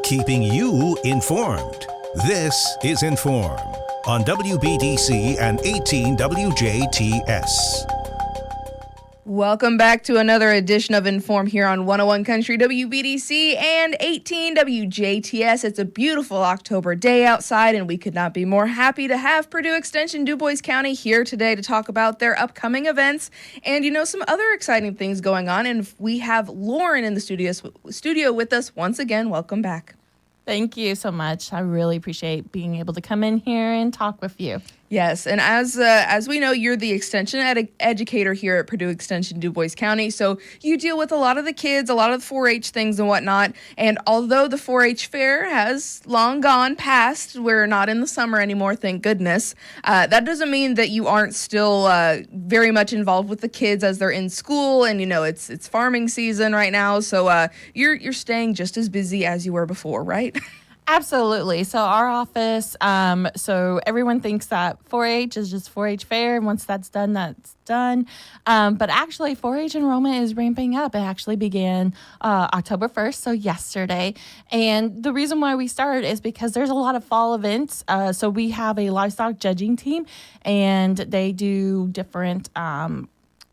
Keeping you informed. This is In.form on WBDC and 18 WJTS. Welcome back to another edition of In.form here on 101 Country WBDC and 18 WJTS. It's a beautiful October day outside, and we could not be more happy to have Purdue Extension Dubois County here today to talk about their upcoming events and, some other exciting things going on. And we have Lauren in the studio with us once again. Welcome back. Thank you so much. I really appreciate being able to come in here and talk with you. Yes, and as we know, you're the extension educator here at Purdue Extension Dubois County, so you deal with a lot of the kids, a lot of the 4-H things and whatnot, and although the 4-H fair has long gone past, we're not in the summer anymore, thank goodness, that doesn't mean that you aren't still very much involved with the kids as they're in school, and it's farming season right now, so you're staying just as busy as you were before, right? Absolutely. So our office, so everyone thinks that 4-H is just 4-H fair, and once that's done, that's done. But actually, 4-H enrollment is ramping up. It actually began October 1st, so yesterday. And the reason why we started is because there's a lot of fall events. So we have a livestock judging team, and they do different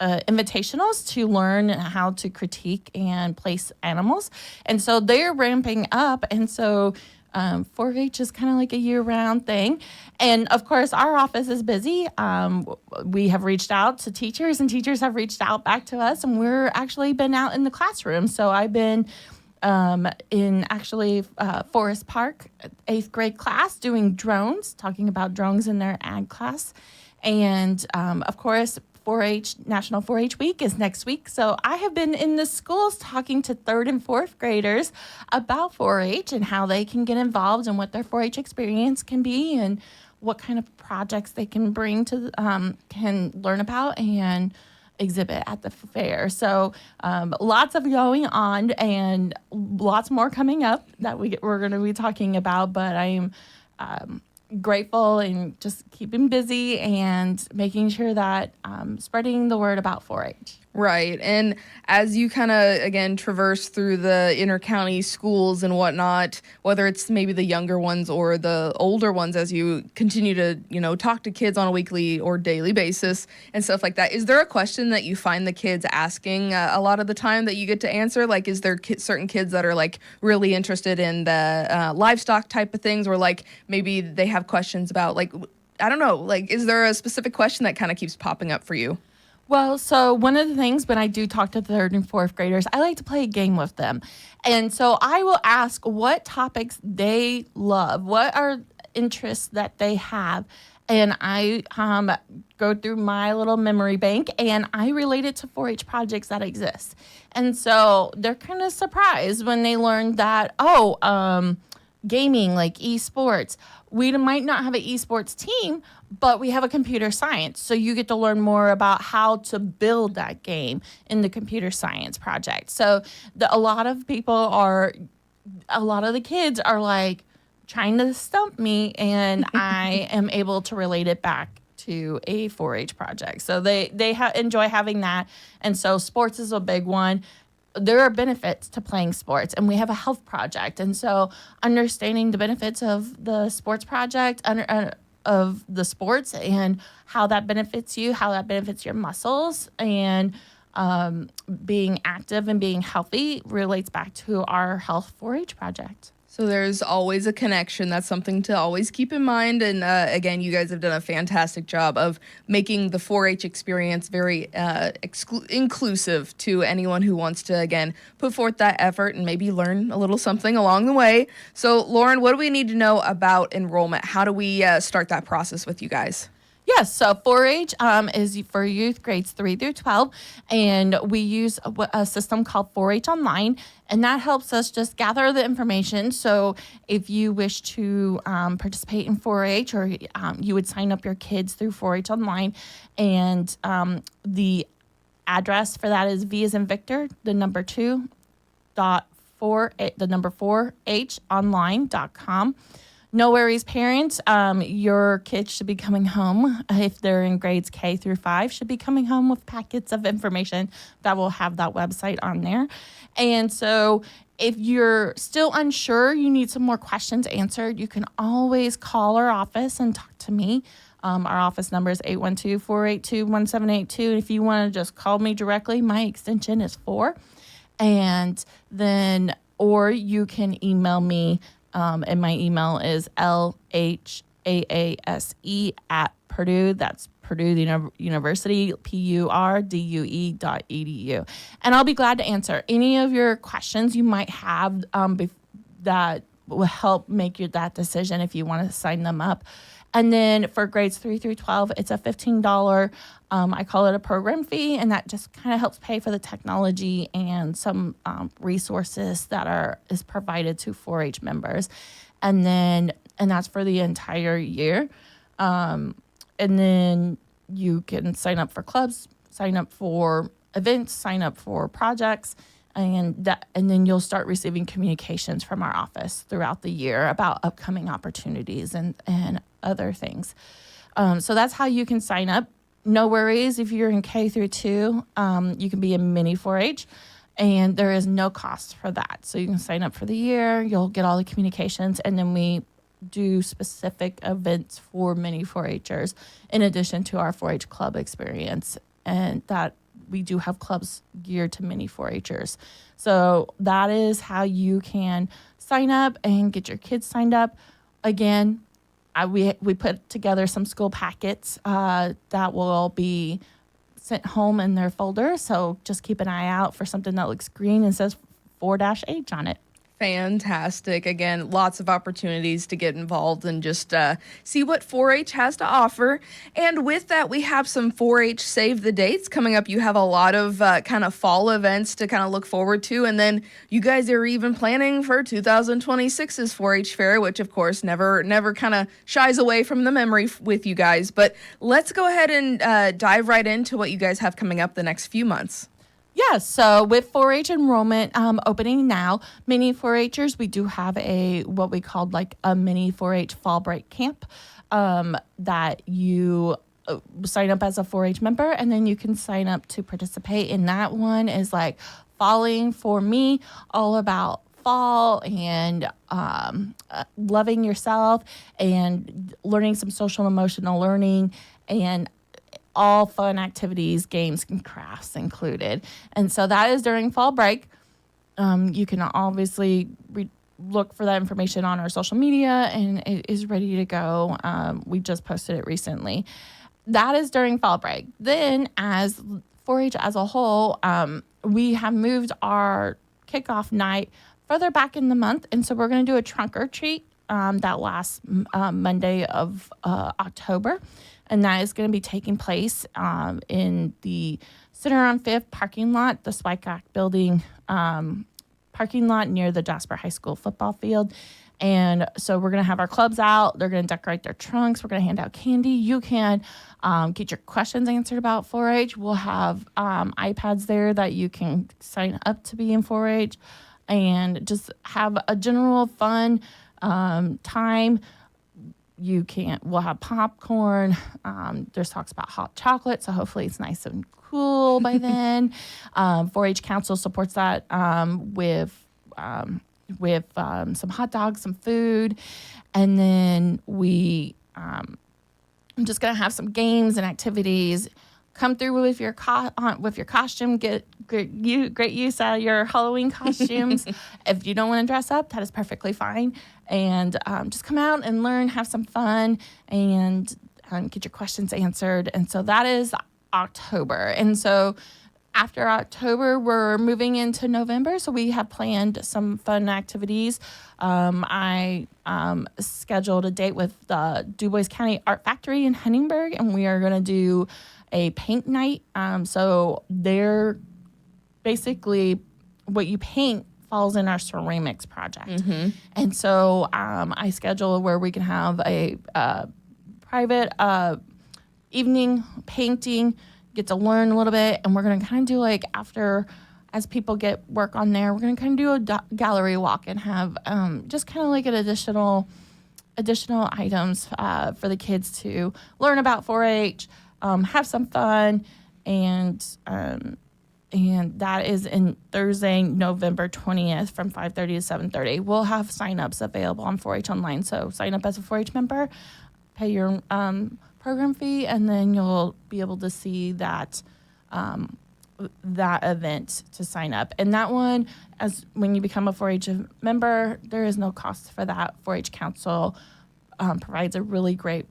invitationals to learn how to critique and place animals. And so they're ramping up. And so 4-H is kind of like a year-round thing. And, of course, our office is busy. We have reached out to teachers, and teachers have reached out back to us, and we're actually been out in the classroom. So I've been in actually Forest Park, 8th grade class, doing drones, talking about drones in their ag class. And, of course, 4-H, National 4-H Week is next week. So I have been in the schools talking to 3rd and 4th graders about 4-H and how they can get involved and what their 4-H experience can be and what kind of projects they can bring to, can learn about and exhibit at the fair. So lots of going on and lots more coming up that we're going to be talking about, but I'm grateful and just keeping busy and making sure that spreading the word about 4-H. Right. And as you kind of, again, traverse through the inter-county schools and whatnot, whether it's maybe the younger ones or the older ones, as you continue to, talk to kids on a weekly or daily basis and stuff like that, is there a question that you find the kids asking a lot of the time that you get to answer? Like, is there certain kids that are, like, really interested in the livestock type of things, or, like, maybe they have questions about, like, I don't know, like, is there a specific question that kind of keeps popping up for you? Well, so one of the things when I do talk to 3rd and 4th graders, I like to play a game with them. And so I will ask what topics they love, what are interests that they have. And I go through my little memory bank and I relate it to 4-H projects that exist. And so they're kind of surprised when they learn that, gaming, like esports. We might not have an esports team, but we have a computer science. So you get to learn more about how to build that game in the computer science project. So a lot of the kids are like trying to stump me, and I am able to relate it back to a 4-H project. So they enjoy having that. And so sports is a big one. There are benefits to playing sports, and we have a health project. And so understanding the benefits of the sports project, of the sports, and how that benefits you, how that benefits your muscles, and being active and being healthy relates back to our health 4-H project. So there's always a connection. That's something to always keep in mind. And again, you guys have done a fantastic job of making the 4-H experience very inclusive to anyone who wants to, again, put forth that effort and maybe learn a little something along the way. So, Lauren, what do we need to know about enrollment? How do we start that process with you guys? Yes, so 4-H is for youth grades 3 through 12, and we use a system called 4-H Online, and that helps us just gather the information. So if you wish to participate in 4-H, or you would sign up your kids through 4-H Online, and the address for that is V as in Victor, the number 2, the number 4, H online.com. No worries, parents. Your kids should be coming home, if they're in grades K through 5, should be coming home with packets of information that will have that website on there. And so if you're still unsure, you need some more questions answered, you can always call our office and talk to me. Our office number is 812-482-1782. If you want to just call me directly, my extension is 4. And then, or you can email me, and my email is lhaase@Purdue. That's Purdue University, PURDUE.edu. And I'll be glad to answer any of your questions you might have that will help make that decision if you want to sign them up. And then for grades 3 through 12, it's a $15, I call it a program fee, and that just kind of helps pay for the technology and some resources that is provided to 4-H members. And that's for the entire year. And then you can sign up for clubs, sign up for events, sign up for projects, and then you'll start receiving communications from our office throughout the year about upcoming opportunities and other things. So that's how you can sign up. No worries if you're in K through 2, you can be a mini 4-H, and there is no cost for that. So you can sign up for the year, you'll get all the communications, and then we do specific events for mini 4-Hers in addition to our 4-H club experience, and that we do have clubs geared to mini 4-Hers. So that is how you can sign up and get your kids signed up. Again, we put together some school packets that will be sent home in their folder. So just keep an eye out for something that looks green and says 4-H on it. Fantastic. Again, lots of opportunities to get involved and just see what 4-H has to offer. And with that, we have some 4-H Save the Dates coming up. You have a lot of kind of fall events to kind of look forward to. And then you guys are even planning for 2026's 4-H Fair, which, of course, never kind of shies away from the memory with you guys. But let's go ahead and dive right into what you guys have coming up the next few months. Yeah, so with 4-H enrollment opening now, mini 4-Hers, we do have what we called like a mini 4-H fall break camp that you sign up as a 4-H member, and then you can sign up to participate in that one. Is like Falling for Me, all about fall and loving yourself and learning some social and emotional learning, and all fun activities, games, and crafts included. And so that is during fall break. You can obviously look for that information on our social media, and it is ready to go. We just posted it recently. That is during fall break. Then as 4-H as a whole, we have moved our kickoff night further back in the month. And so we're going to do a trunk or treat that last Monday of October. And that is going to be taking place in the Center on 5th parking lot, the Spikeack building parking lot near the Jasper High School football field. And so we're going to have our clubs out. They're going to decorate their trunks. We're going to hand out candy. You can get your questions answered about 4-H. We'll have iPads there that you can sign up to be in 4-H and just have a general fun time. We'll have popcorn. There's talks about hot chocolate, so hopefully it's nice and cool by then. 4-H Council supports that with some hot dogs, some food, and then I'm just gonna have some games and activities. Come through with your costume. Get great use out of your Halloween costumes. If you don't want to dress up, that is perfectly fine. And just come out and learn, have some fun, and get your questions answered. And so that is October. And so after October, we're moving into November. So we have planned some fun activities. I scheduled a date with the Dubois County Art Factory in Huntingburg, and we are going to do a paint night. So they're basically what you paint falls in our ceramics project. Mm-hmm. And so I schedule where we can have a private evening painting, get to learn a little bit, and we're going to kind of do like after, as people get work on there, we're going to kind of do a gallery walk and have just kind of like an additional additional items for the kids to learn about 4-H, have some fun, and that is in Thursday, November 20th from 5:30 to 7:30. We'll have sign-ups available on 4-H Online. So sign up as a 4-H member, pay your program fee, and then you'll be able to see that event to sign up. And that one, as when you become a 4-H member, there is no cost for that. 4-H Council provides a really great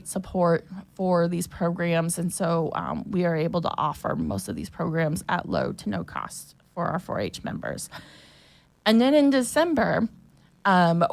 support for these programs, and so we are able to offer most of these programs at low to no cost for our 4-H members. And then in December,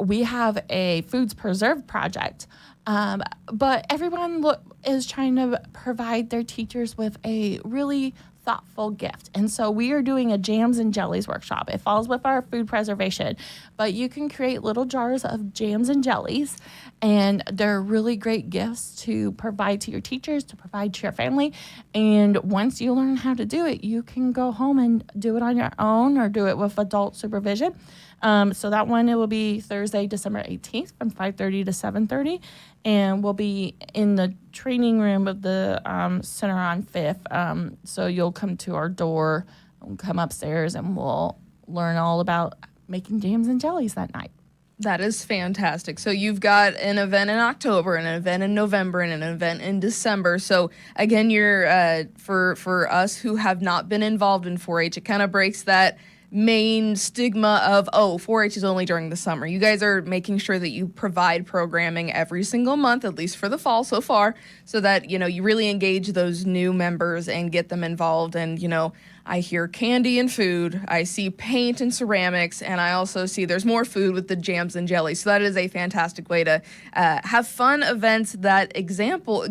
we have a Foods Preserved project, but everyone is trying to provide their teachers with a really thoughtful gift. And so we are doing a Jams and Jellies Workshop. It falls with our food preservation, but you can create little jars of jams and jellies, and they're really great gifts to provide to your teachers, to provide to your family. And once you learn how to do it, you can go home and do it on your own or do it with adult supervision. So that one, it will be Thursday, December 18th from 5:30 to 7:30. And we'll be in the training room of the center on 5th. So you'll come to our door, we'll come upstairs, and we'll learn all about making jams and jellies that night. That is fantastic. So you've got an event in October, and an event in November, and an event in December. So again, you're for us who have not been involved in 4-H, it kind of breaks that main stigma of, 4-H is only during the summer. You guys are making sure that you provide programming every single month, at least for the fall so far, so that, you really engage those new members and get them involved. And, I hear candy and food, I see paint and ceramics, and I also see there's more food with the jams and jellies. So that is a fantastic way to have fun events that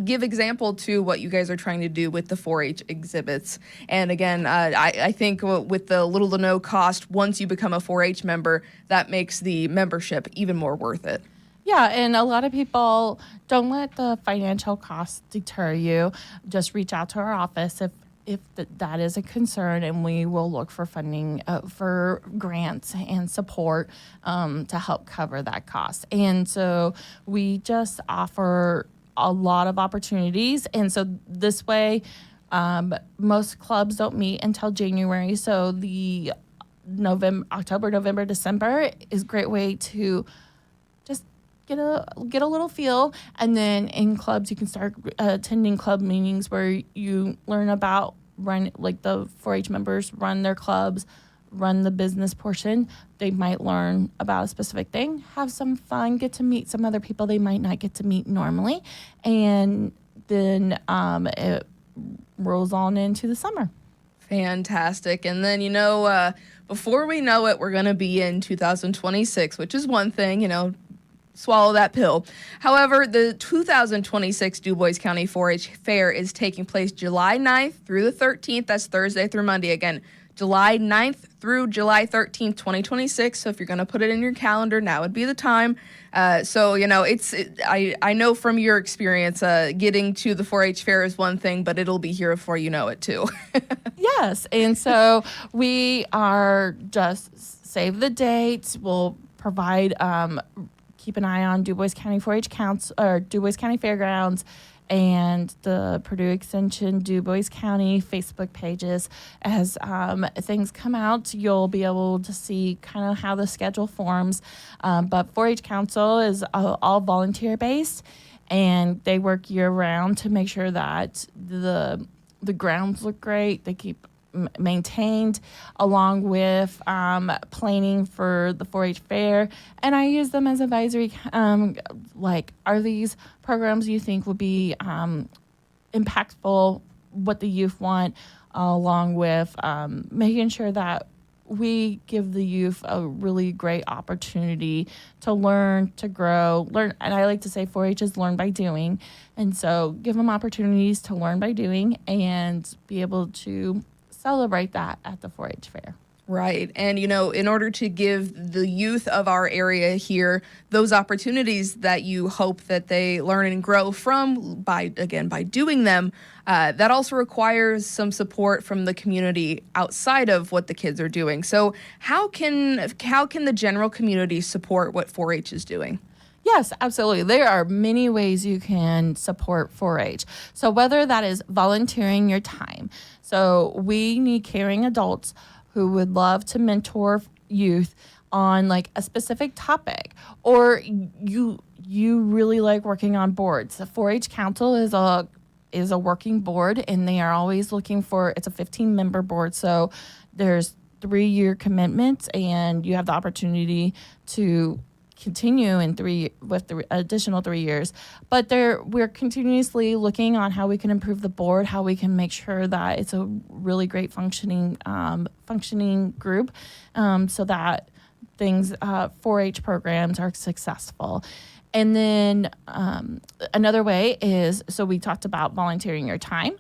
give example to what you guys are trying to do with the 4-H exhibits. And again, I think with the little to no cost, once you become a 4-H member, that makes the membership even more worth it. Yeah, and a lot of people don't let the financial cost deter you. Just reach out to our office if that is a concern, and we will look for funding for grants and support to help cover that cost. And so we just offer a lot of opportunities. And so this way, most clubs don't meet until January. So the October, November, December is a great way to just get a little feel. And then in clubs, you can start attending club meetings where you learn about the 4-H members run their clubs, run the business portion. They might learn about a specific thing, have some fun, get to meet some other people they might not get to meet normally. And then it rolls on into the summer. Fantastic. And then, before we know it, we're going to be in 2026, which is one thing, swallow that pill. However, the 2026 Dubois County 4-H Fair is taking place July 9th through the 13th. That's Thursday through Monday. Again, July 9th through July 13th, 2026. So if you're going to put it in your calendar, now would be the time. I know from your experience, getting to the 4-H Fair is one thing, but it'll be here before you know it too. Yes, and so we are just save the dates. We'll provide keep an eye on Dubois County 4-H Council or Dubois County Fairgrounds and the Purdue Extension Dubois County Facebook pages. As things come out, you'll be able to see kind of how the schedule forms. But 4-H Council is all volunteer-based, and they work year-round to make sure that the grounds look great. They keep maintained, along with planning for the 4-H fair. And I use them as advisory, are these programs you think would be impactful, what the youth want, along with making sure that we give the youth a really great opportunity to learn, to grow, learn. And I like to say 4-H is learn by doing. And so give them opportunities to learn by doing and be able to celebrate that at the 4-H fair. Right. And, in order to give the youth of our area here those opportunities that you hope that they learn and grow from by doing them, that also requires some support from the community outside of what the kids are doing. So how can the general community support what 4-H is doing? Yes, absolutely. There are many ways you can support 4-H. So whether that is volunteering your time. So we need caring adults who would love to mentor youth on like a specific topic, or you really like working on boards. The 4-H Council is a working board, and they are always looking for, it's a 15-member board. So there's 3-year commitments, and you have the opportunity to continue with the additional 3 years. But we're continuously looking on how we can improve the board, how we can make sure that it's a really great functioning group, so that things 4-H programs are successful. And then another way is, so we talked about volunteering your time.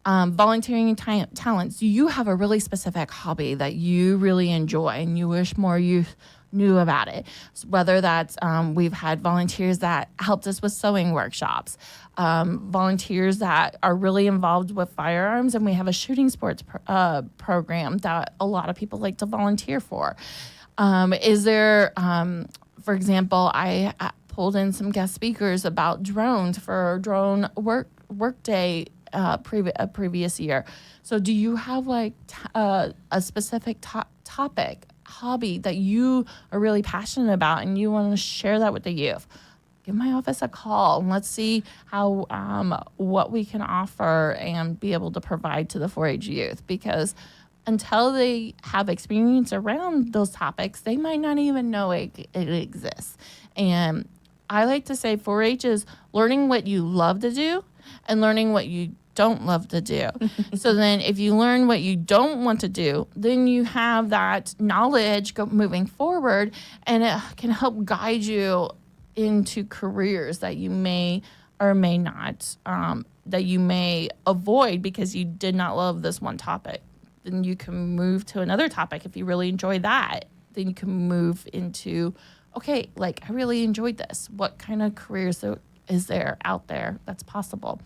Volunteering talents. You have a really specific hobby that you really enjoy and you wish more youth knew about it. So whether that's we've had volunteers that helped us with sewing workshops, volunteers that are really involved with firearms, and we have a shooting sports program that a lot of people like to volunteer for. Is there, for example, I pulled in some guest speakers about drones for a drone work day previous year. So do you have like a specific topic, hobby that you are really passionate about and you want to share that with the youth? Give my office a call and let's see how what we can offer and be able to provide to the 4-H youth, because until they have experience around those topics, they might not even know it exists. And I like to say 4-H is learning what you love to do and learning what you don't love to do. So then if you learn what you don't want to do, then you have that knowledge moving forward, and it can help guide you into careers that you may or may not, that you may avoid because you did not love this one topic. Then you can move to another topic. If you really enjoy that, then you can move into, okay, like I really enjoyed this. What kind of careers is there out there that's possible?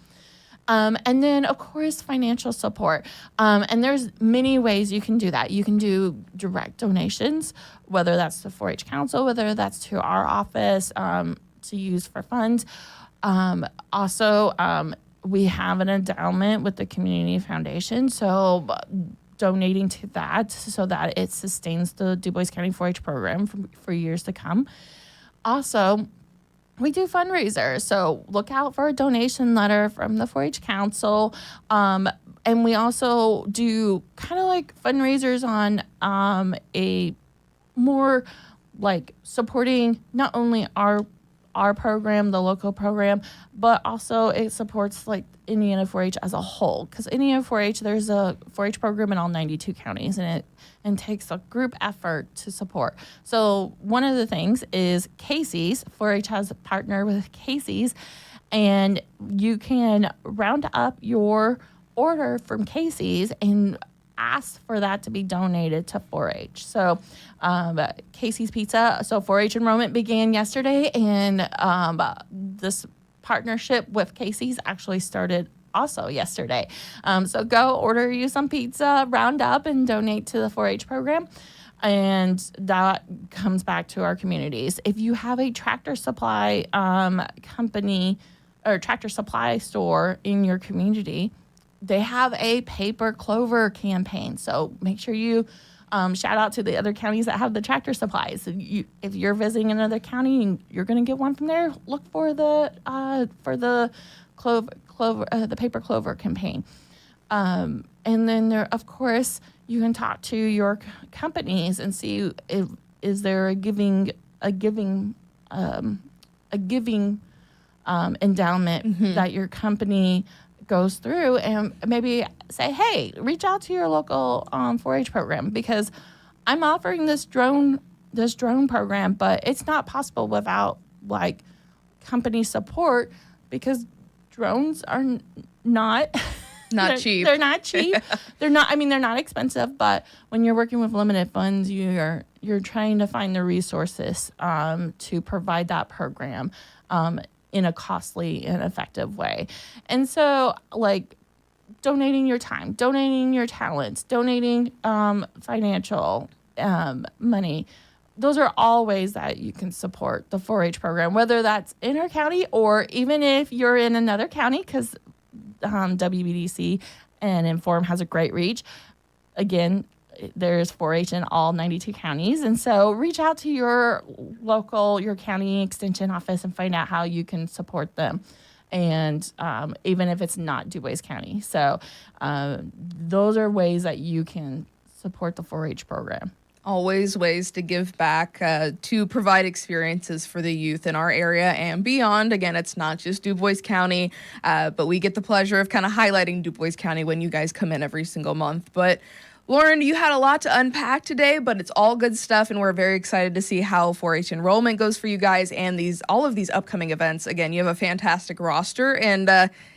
And then, of course, financial support. And there's many ways you can do that. You can do direct donations, whether that's to 4-H Council, whether that's to our office to use for funds. Also, we have an endowment with the Community Foundation, so donating to that so that it sustains the Dubois County 4-H program for years to come. Also, we do fundraisers, so look out for a donation letter from the 4-H Council. And we also do kind of like fundraisers on a more like supporting not only our program, the local program, but also it supports like Indiana 4-H as a whole. Because Indiana 4-H, there's a 4-H program in all 92 counties, and it takes a group effort to support. So one of the things is Casey's. 4-H has a partner with Casey's, and you can round up your order from Casey's and ask for that to be donated to 4-H. So Casey's Pizza. So 4-H enrollment began yesterday, and this partnership with Casey's actually started also yesterday. So go order you some pizza, round up, and donate to the 4-H program. And that comes back to our communities. If you have a tractor supply company or tractor supply store in your community, they have a paper clover campaign. So make sure you shout out to the other counties that have the tractor supplies. If you're visiting another county and you're going to get one from there, look for the paper clover campaign. And then there, of course, you can talk to your companies and see is there a giving endowment that your company goes through, and maybe say, hey, reach out to your local 4-H program, because I'm offering this drone program, but it's not possible without like company support, because drones are not Not cheap. They're not cheap. They're not expensive, but when you're working with limited funds, you're trying to find the resources to provide that program in a costly and effective way. And so, like, donating your time, donating your talents, donating financial money, those are all ways that you can support the 4-H program, whether that's in our county or even if you're in another county, because WBDC and In.form has a great reach. Again, there's 4-H in all 92 counties. And so reach out to your county extension office and find out how you can support them. And even if it's not Dubois County. So those are ways that you can support the 4-H program. Always ways to give back, to provide experiences for the youth in our area and beyond. Again, it's not just Dubois County, but we get the pleasure of kind of highlighting Dubois County when you guys come in every single month. But Lauren, you had a lot to unpack today, but it's all good stuff, and we're very excited to see how 4-H enrollment goes for you guys and all of these upcoming events. Again, you have a fantastic roster, and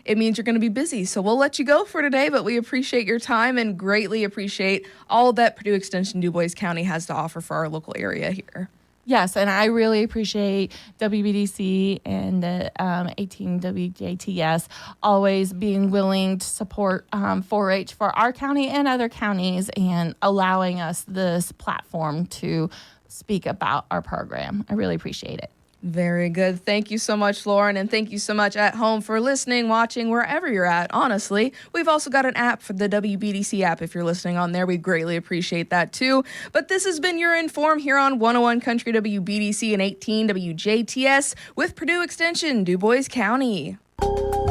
it means you're going to be busy. So we'll let you go for today, but we appreciate your time and greatly appreciate all that Purdue Extension Dubois County has to offer for our local area here. Yes, and I really appreciate WBDC and the 18 WJTS always being willing to support 4-H for our county and other counties and allowing us this platform to speak about our program. I really appreciate it. Very good. Thank you so much, Lauren, and thank you so much at home for listening, watching, wherever you're at, honestly. We've also got an app for the WBDC app. If you're listening on there, we greatly appreciate that, too. But this has been your In.form here on 101 Country WBDC and 18 WJTS with Purdue Extension Dubois County.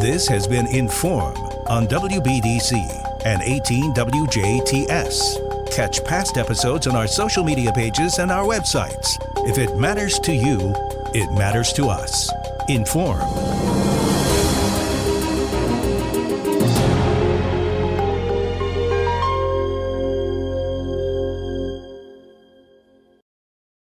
This has been In.form on WBDC and 18 WJTS. Catch past episodes on our social media pages and our websites. If it matters to you, it matters to us. In.form.